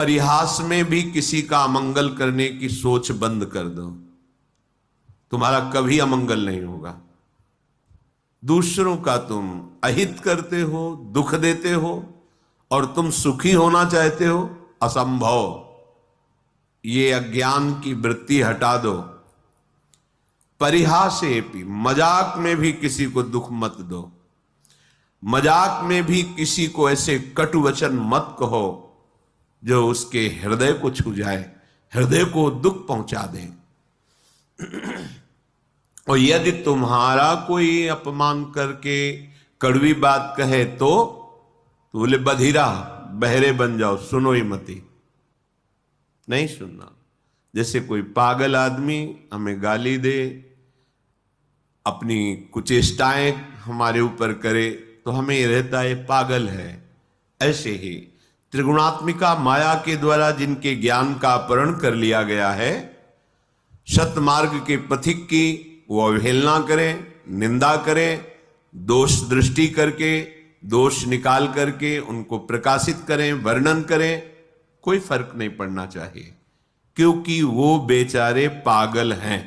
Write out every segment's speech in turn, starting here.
परिहास में भी किसी का अमंगल करने की सोच बंद कर दो, तुम्हारा कभी अमंगल नहीं होगा। दूसरों का तुम अहित करते हो, दुख देते हो, और तुम सुखी होना चाहते हो, असंभव। ये अज्ञान की वृत्ति हटा दो। परिहासे भी, मजाक में भी किसी को दुख मत दो। मजाक में भी किसी को ऐसे कटु वचन मत कहो जो उसके हृदय को छू जाए, हृदय को दुख पहुंचा दे। और यदि तुम्हारा कोई अपमान करके कड़वी बात कहे तो बोले बधिरा, बहरे बन जाओ, सुनो ही मती, नहीं सुनना। जैसे कोई पागल आदमी हमें गाली दे, अपनी कुचेष्टाएं हमारे ऊपर करे, तो हमें ये रहता है पागल है। ऐसे ही त्रिगुणात्मिका माया के द्वारा जिनके ज्ञान का अपहरण कर लिया गया है, सतमार्ग के पथिक की वो अवहेलना करें, निंदा करें, दोष दृष्टि करके, दोष निकाल करके उनको प्रकाशित करें, वर्णन करें, कोई फर्क नहीं पड़ना चाहिए, क्योंकि वो बेचारे पागल हैं।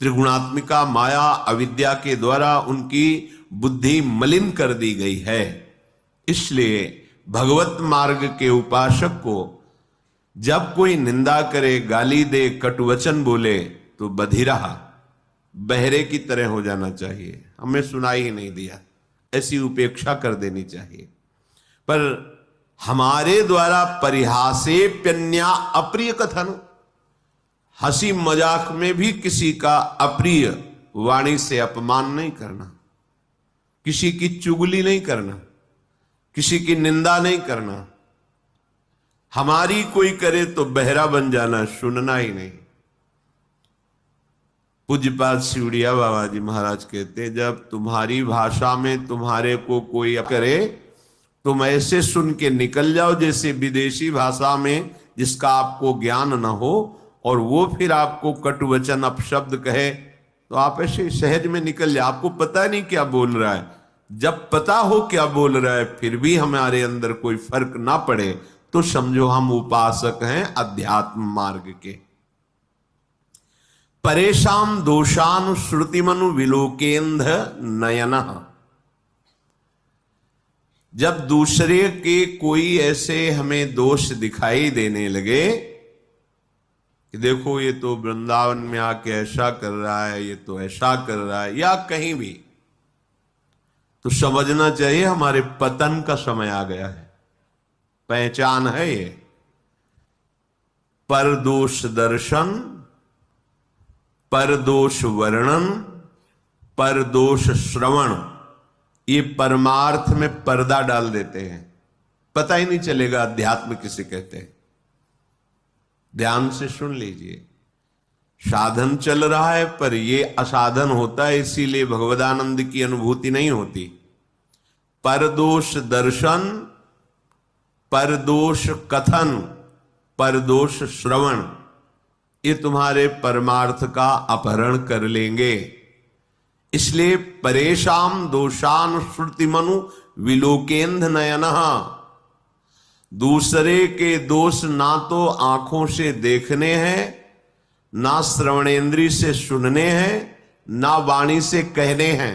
त्रिगुणात्मिका माया अविद्या के द्वारा उनकी बुद्धि मलिन कर दी गई है। इसलिए भगवत मार्ग के उपासक को जब कोई निंदा करे, गाली दे, कटुवचन बोले, तो बधिरा, बहरे की तरह हो जाना चाहिए, हमें सुनाई ही नहीं दिया, ऐसी उपेक्षा कर देनी चाहिए। पर हमारे द्वारा परिहासे प्यन्या अप्रिय कथन, हंसी मजाक में भी किसी का अप्रिय वाणी से अपमान नहीं करना, किसी की चुगली नहीं करना, किसी की निंदा नहीं करना। हमारी कोई करे तो बहरा बन जाना, सुनना ही नहीं। पूज्यपाद सिवड़िया बाबा जी महाराज कहते, जब तुम्हारी भाषा में तुम्हारे को कोई करे, तुम ऐसे सुन के निकल जाओ जैसे विदेशी भाषा में जिसका आपको ज्ञान न हो, और वो फिर आपको कटुवचन अपशब्द कहे, तो आप ऐसे सहज में निकल जाए, आपको पता नहीं क्या बोल रहा है। जब पता हो क्या बोल रहा है फिर भी हमारे अंदर कोई फर्क ना पड़े, तो समझो हम उपासक हैं अध्यात्म मार्ग के। परेशान दोषान श्रुतिमनु विलोकेंध नयनः, जब दूसरे के कोई ऐसे हमें दोष दिखाई देने लगे कि देखो ये तो वृंदावन में आके ऐसा कर रहा है, ये तो ऐसा कर रहा है, या कहीं भी, तो समझना चाहिए हमारे पतन का समय आ गया है। पहचान है ये, परदोष दर्शन, परदोष वर्णन, परदोष श्रवण, ये परमार्थ में पर्दा डाल देते हैं, पता ही नहीं चलेगा अध्यात्म किसे कहते हैं। ध्यान से सुन लीजिए, साधन चल रहा है पर ये असाधन होता है, इसीलिए भगवदानंद की अनुभूति नहीं होती। परदोष दर्शन, परदोष कथन, परदोष श्रवण, ये तुम्हारे परमार्थ का अपहरण कर लेंगे। इसलिए परेशान दोषान श्रुतिमनु विलोकेंध नयनः, दूसरे के दोष ना तो आंखों से देखने हैं, ना श्रवणेन्द्रिय से सुनने हैं, ना वाणी से कहने हैं।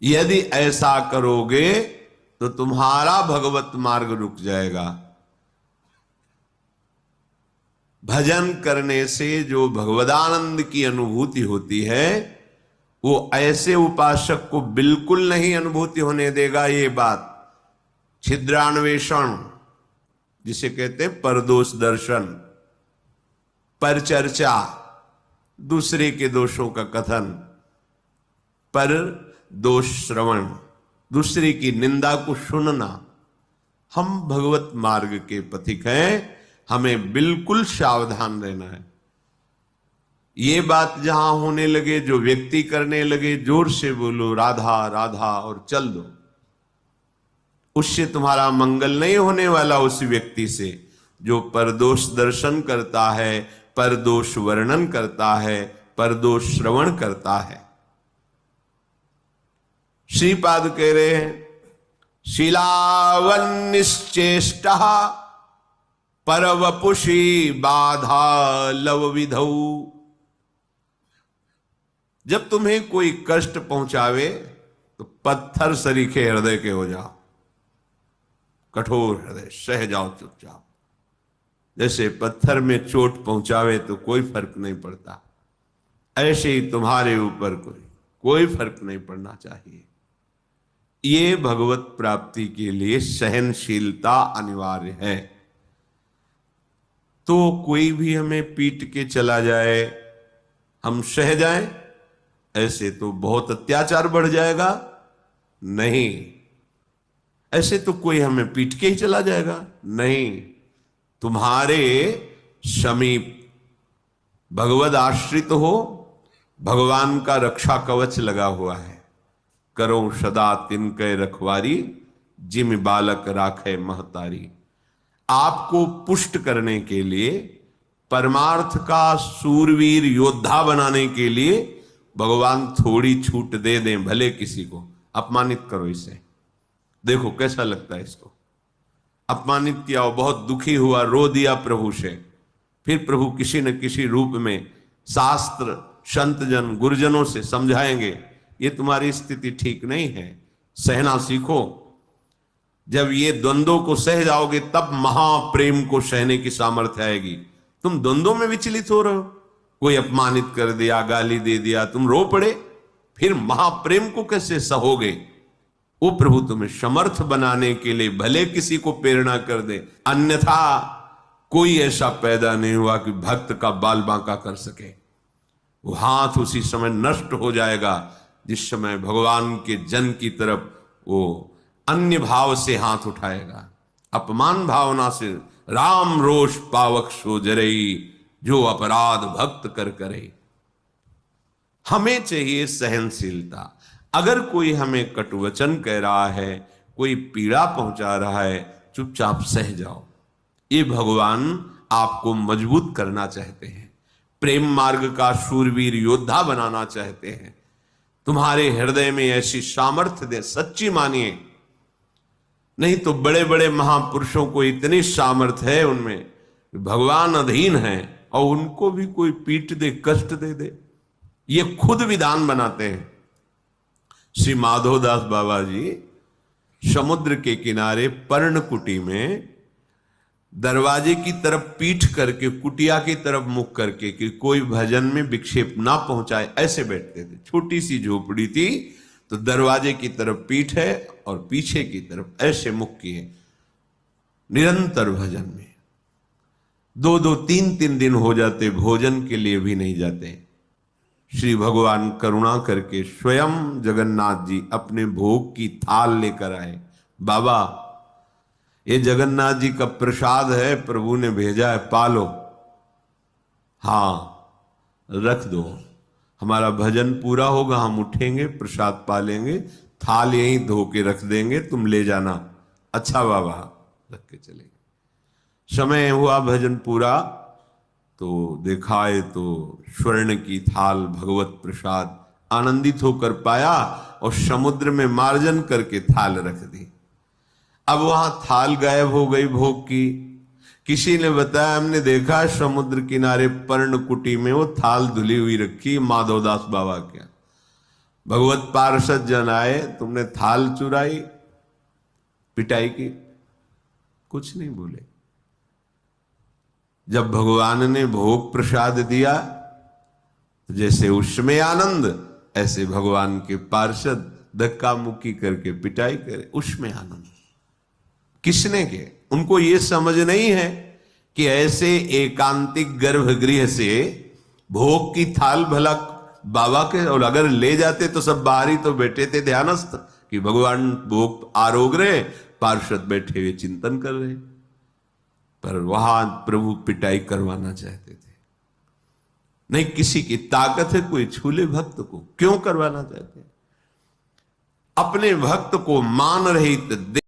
यदि ऐसा करोगे तो तुम्हारा भगवत मार्ग रुक जाएगा। भजन करने से जो भगवदानंद की अनुभूति होती है, वो ऐसे उपासक को बिल्कुल नहीं अनुभूति होने देगा। ये बात छिद्रान्वेषण जिसे कहते हैं, परदोष दर्शन, पर चर्चा, दूसरे के दोषों का कथन, पर दोष श्रवण, दूसरे की निंदा को सुनना। हम भगवत मार्ग के पथिक हैं, हमें बिल्कुल सावधान रहना है। ये बात जहां होने लगे, जो व्यक्ति करने लगे, जोर से बोलो राधा राधा और चल दो, उससे तुम्हारा मंगल नहीं होने वाला। उस व्यक्ति से जो परदोष दर्शन करता है, परदोष वर्णन करता है, परदोष श्रवण करता है। श्रीपाद कह रहे हैं, शीलावन्निश्चेष्टः परवपुषी बाधा लव विधौ। जब तुम्हें कोई कष्ट पहुंचावे तो पत्थर सरीखे हृदय के हो जाओ, कठोर हृदय, सह जाओ चुपचाप। जैसे पत्थर में चोट पहुंचावे तो कोई फर्क नहीं पड़ता, ऐसे ही तुम्हारे ऊपर कोई फर्क नहीं पड़ना चाहिए। ये भगवत प्राप्ति के लिए सहनशीलता अनिवार्य है। तो कोई भी हमें पीट के चला जाए, हम सह जाएं, ऐसे तो बहुत अत्याचार बढ़ जाएगा। नहीं, ऐसे तो कोई हमें पीट के ही चला जाएगा, नहीं। तुम्हारे समीप भगवद आश्रित हो, भगवान का रक्षा कवच लगा हुआ है। करो सदा तिनके रखवारी, जिम बालक राखे महतारी। आपको पुष्ट करने के लिए, परमार्थ का सूरवीर योद्धा बनाने के लिए भगवान थोड़ी छूट दे दें, भले किसी को अपमानित करो इसे। देखो कैसा लगता है इसको। अपमानित किया, वो बहुत दुखी हुआ, रो दिया प्रभु से। फिर प्रभु किसी न किसी रूप में शास्त्र, संतजन, गुरुजनों से समझाएंगे, ये तुम्हारी स्थिति ठीक नहीं है, सहना सीखो। जब ये द्वंद्वों को सह जाओगे तब महाप्रेम को सहने की सामर्थ्य आएगी। तुम द्वंद्वों में विचलित हो रहे हो, कोई अपमानित कर दिया, गाली दे दिया, तुम रो पड़े, फिर महाप्रेम को कैसे सहोगे? वो प्रभु तुम्हें समर्थ बनाने के लिए भले किसी को प्रेरणा कर दे, अन्यथा कोई ऐसा पैदा नहीं हुआ कि भक्त का बाल बांका कर सके। वो हाथ उसी समय नष्ट हो जाएगा जिस समय भगवान के जन की तरफ वो अन्य भाव से हाथ उठाएगा। अपमान भावना से राम रोष पावक सो जरई, जो अपराध भक्त कर करे। हमें चाहिए सहनशीलता। अगर कोई हमें कटुवचन कह रहा है, कोई पीड़ा पहुंचा रहा है, चुपचाप सह जाओ। ये भगवान आपको मजबूत करना चाहते हैं, प्रेम मार्ग का शूरवीर योद्धा बनाना चाहते हैं। तुम्हारे हृदय में ऐसी सामर्थ्य दे, सच्ची मानिए। नहीं तो बड़े बड़े महापुरुषों को इतनी सामर्थ्य है उनमें, भगवान अधीन है और उनको भी कोई पीट दे, कष्ट दे दे, ये खुद विधान बनाते हैं। श्री माधोदास बाबा जी समुद्र के किनारे पर्णकुटी में दरवाजे की तरफ पीठ करके, कुटिया की तरफ मुख करके कि कोई भजन में विक्षेप ना पहुंचाए, ऐसे बैठते थे। छोटी सी झोपड़ी थी, तो दरवाजे की तरफ पीठ है और पीछे की तरफ ऐसे मुख किए, निरंतर भजन में। 2-2, 3-3 दिन हो जाते, भोजन के लिए भी नहीं जाते। श्री भगवान करुणा करके स्वयं जगन्नाथ जी अपने भोग की थाल लेकर आए। बाबा, ये जगन्नाथ जी का प्रसाद है, प्रभु ने भेजा है, पालो। हाँ, रख दो, हमारा भजन पूरा होगा, हम उठेंगे, प्रसाद पालेंगे, थाल यहीं धो के रख देंगे, तुम ले जाना। अच्छा बाबा, रख के चले गए। समय हुआ भजन पूरा, तो देखा है तो स्वर्ण की थाल, भगवत प्रसाद, आनंदित होकर पाया और समुद्र में मार्जन करके थाल रख दी। अब वहां थाल गायब हो गई भोग की। किसी ने बताया, हमने देखा समुद्र किनारे पर्णकुटी में वो थाल धुली हुई रखी, माधवदास बाबा के। भगवत पार्षद जन आए, तुमने थाल चुराई, पिटाई की? कुछ नहीं बोले। जब भगवान ने भोग प्रसाद दिया, जैसे उसमें आनंद, ऐसे भगवान के पार्षद धक्का मुक्की करके पिटाई करे, उसमें आनंद। किसने के? उनको ये समझ नहीं है कि ऐसे एकांतिक गर्भगृह से भोग की थाल भला बाबा के, और अगर ले जाते तो सब बाहर ही तो बैठे थे ध्यानस्थ कि भगवान भोग आरोग रहे, पार्षद बैठे हुए चिंतन कर रहे। पर वहां प्रभु पिटाई करवाना चाहते थे। नहीं, किसी की ताकत है कोई छूले भक्त को, क्यों करवाना चाहते? अपने भक्त को मान रहित